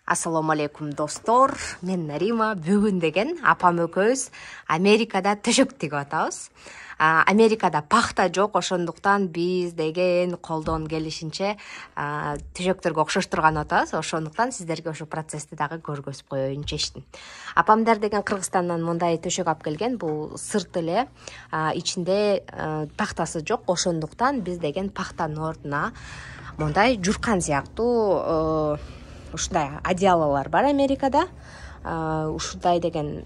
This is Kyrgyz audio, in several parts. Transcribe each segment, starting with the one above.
Ассаламу алейкум достор, мен Нарима. Бүгүн деген апам экөөбүз Америкада төшөк тигип атабыз. Америкада пахта жок, ошондуктан биз деген колдон келишинче төшөктөргө окшоштурган атабыз. Ошондуктан сиздерге ошол процессти дагы көргөзүп коеюн чечтим. Апамдар деген Кыргызстандан мындай төшөк алып келген. Бул сырт эле, ичинде пахтасы жок. Ошондуктан биз деген пахтанын ордуна мындай журкан сыяктуу ушундай одеялалар бар Америкада. Ушундай деген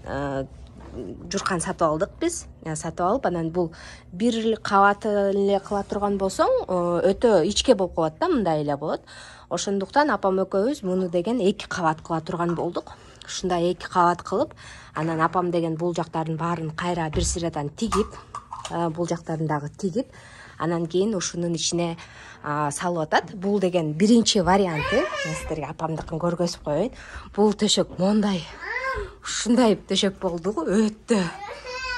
журкан сатып алдык биз. Сатып алып, анан бул бир кабат эле кыла турган болсоң, өтө ичке болуп калат да, мындай эле болот. Ошондуктан апам экөөбүз муну деген 2 кабат кыла турган болдук. Ушундай 2 кабат кылып, анан апам деген бул жактарын баарын кайра бир сырадан тигип, бул жактарын дагы тигип, анан кийин ушунун ичине салып атат. Бул деген биринчи варианты. Сиздерге апамдыкын көргөзүп коеюн. Бул төшөк мондай, ушундай төшөк болду. Өтө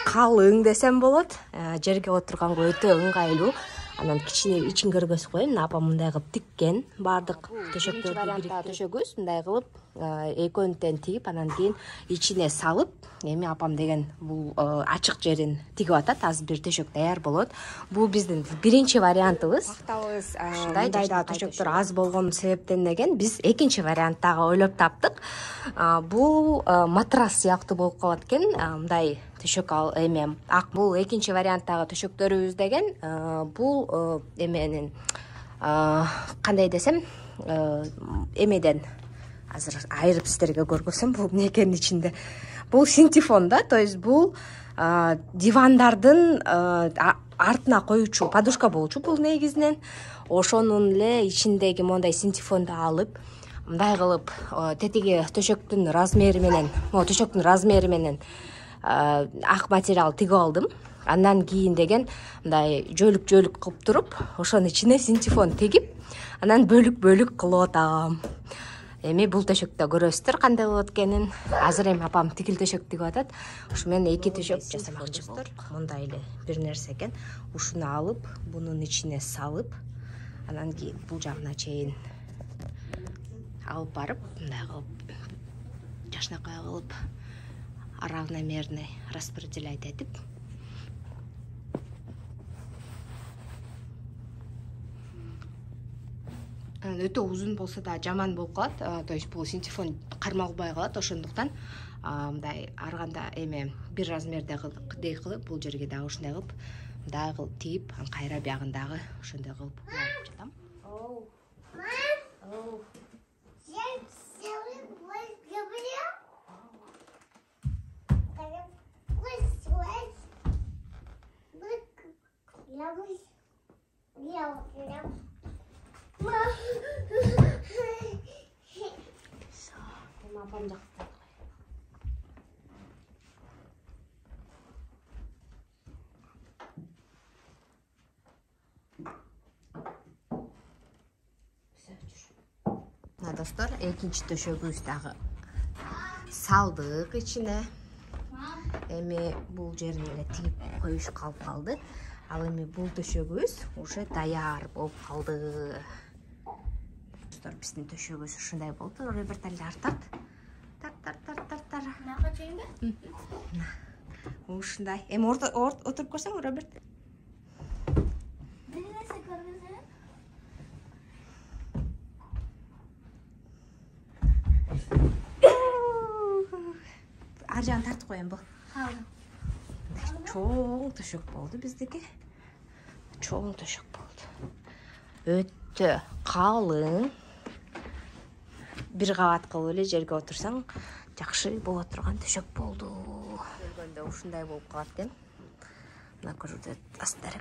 калың десем болот. Жерге отурганга өтө ыңгайлуу. Анан кичине ичин көргөзүп коеюн. Апам мындай кылып тиккен баардык төшөктөрдү бириктирип. Төшөгүбүз мындай кылып экөөнтен тигип, анан кийин ичине салып, эми апам деген бул ачык жерин тигип атат. Азыр бир төшөк даяр болот. Бул биздин биринчи вариантыбыз. Актабыз ушундай да төшөктөр аз болгон себептен деген биз экинчи вариант дагы ойлоп таптык. Бул матрас сыяктуу болуп калат экен. Мындай төшөк эме ак. Бул экинчи варианттагы төшөктөрүбүз деген бул эменин кандай десем, эмеден азыр айырып сиздерге көргөзсөм, бул эмне экенин ичинде. Бул синтефон да, то есть бул дивандардын артына коючу подушка болчу бул негизинен. Ошонун эле ичиндеги мондай синтефонду алып, мындай кылып тетиги төшөктүн размери менен ак материал тигип алдым. Андан кийин деген мындай жөлүк кылып туруп, ошонун ичине синтефон тегип, анан бөлүк кылып атам. Эми бул төшөктө көрөсүздөр кандай болот экенин. Азыр эми апам тигил төшөк тигип атат. Ушу менен 2 төшөк жасамакчы болдук. Мындай эле бир нерсе экен. Ушуну алып, бунун ичине салып, анан кийин бул жагына чейин алып барып, мындай кылып жашнакай кылып равномерный распределять этип, өтө узун болсо да жаман болуп калат. То есть бул синтефон кармалбай калат. Ошондуктан мындай арганда эме бир размерде кылып, бул жерге дагы ушундай кылып, мындай кылып тигип, кайра биягын дагы ошондой кылып жатам. Апам жакта. Достор, экинчи төшөгүбүз дагы салдык ичине. Эми бул жерин эле тигип коюш калып калды. Ал эми бул төшөгүбүз уже даяр болуп калды. Достор, биздин төшөгүбүз ушундай болду. Роберт тартат. Тар. Мага чейинби? Ушундай. Эми отуруп көрсөң, Роберт. Бир нерсе көргөзөм. Ар жагын тартып коем бул. Чоң төшөк болду биздики. Чоң төшөк болду. Өтө калың. Бир кабат кылып эле жерге отурсаң, жакшы боло турган төшөк болду. Көргөндө ушундай болуп калат экен. Мына көрүп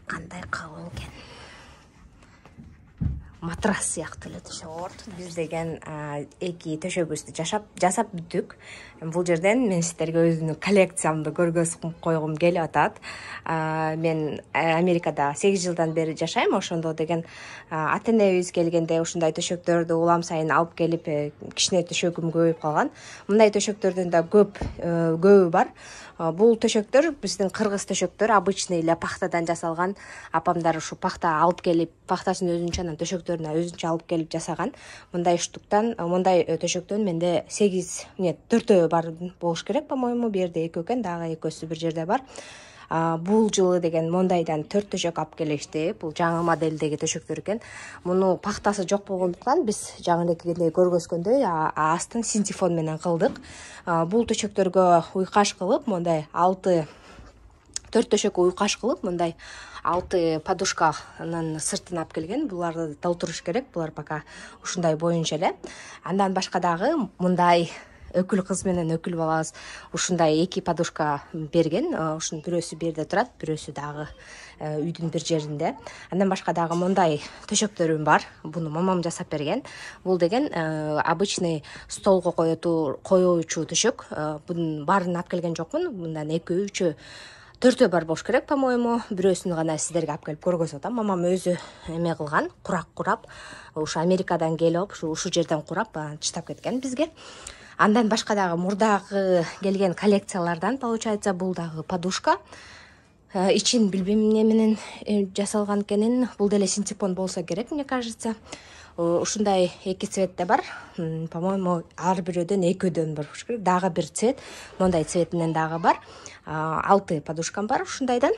кандай калың экен. Матрас сыяктуу эле төшөк. Биз деген 2 төшөгүбүздү жасап бүттүк. Бул жерден мен сиздерге өзүмдүн коллекциямды көргөзүп койгум келип атат. Мен Америкада 8 жылдан бери жашайм. Ошондо деген ата-энебиз келгенде ушундай төшөктөрдү улам сайын алып келип, кичине төшөгүм көбөйүп калган. Мындай төшөктөрдүн да көбү бар. Бул төшөктөр биздин кыргыз төшөктөр, обычный эле пахтадан жасалган. Апамдар ушу пахта алып келип, пахтасын өзүнчө анан төшөктөр төшөктөрүн өзүнчө алып келип жасаган. Мындай төшөктөн менде 4 бар болуш керек, по-моему, бу жерде 2 экен, дагы экөөсү бир жерде бар. Бул жылы деген мондайдан 4 төшөк алып келишти. Бул жаңы моделдеги төшөктөр экен. Муну пахтасы жок болгондуктан биз жаңы эле көргөзгөндөй астын синтефон менен кылдык. Бул төшөктөргө уйкаш кылып, мондай 4 төшөккө уйкаш кылып, мондай 6 подушканын сыртын алып келген. Буларды толтуруш керек. Булар пока ушундай боюнча эле. Андан башка дагы мындай өкүл кыз менен өкүл балабыз ушундай 2 подушка берген. Ушунун бирөөсү бу жерде турат, бирөөсү дагы үйдүн бир жеринде. Андан башка дагы мындай төшөктөрүм бар. Буну мамам жасап берген. Бул деген обычный столго коюучу төшөк. Бунун баарын алып келген жокмун. Мындан 2, 3, 4 бар болуш керек, по-моему. Бирөөсүн гана сиздерге алып келип көргөзүп атам. Мамам өзү эме кылган, курак курап, ушу Америкадан келип, ушу жерден курап таштап кеткен бизге. Андан башка дагы мурдагы келген коллекциялардан, получается, бул дагы подушка. Ичин билбейм эмне менен жасалган экенин. Бул деле синтепон болсо керек, мне кажется. Ушундай 2 цветте бар. По-моему, ар бирөөдөн 2 болуш керек. Дагы бир цвет, мондай цветинен дагы бар. 6 подушкам бар ушундайдан.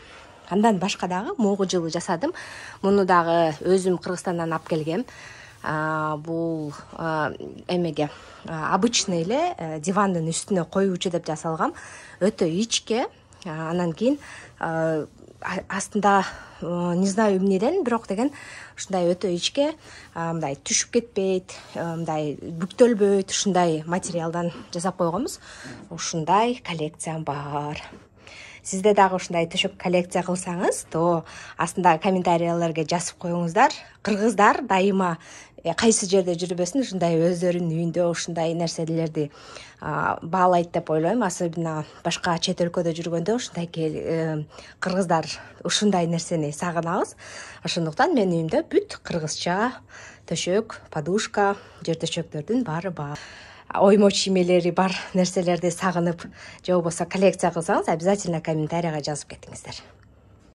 Андан башка дагы могу жылы жасадым. Муну дагы өзүм Кыргызстандан алып келгем. Бул эмеге обычный эле дивандын үстүнө коюучу деп жасалгам. Өтө ичке. Анан кийин астында не знаю эмнеден, бирок деген ушундай өтө ичке, мындай түшүп кетпейт, мындай бүктөлбөйт, ушундай материалдан жасап койгонбуз. Ушундай коллекциям бар. Сизде дагы ушундай төшөк коллекция кылсаңыз, то астында комментарийлерге жазып коюңуздар. Кыргыздар дайыма кайсы жерде жүрбөсүн, ушундай өздөрүнүн үйүндө ушундай нерселерди баалайт деп ойлойм. Особенно башка чет өлкөдө жүргөндө ушундай кыргыздар ушундай нерсени сагынабыз. Ошондуктан менин үйүмдө бүт кыргызча төшөк, подушка, жер төшөктөрдүн баары бар. Оймо чиймелери бар нерселерди сагынып, же болбосо коллекция кылсаңыз, обязательно комментарийга жазып кетиңиздер.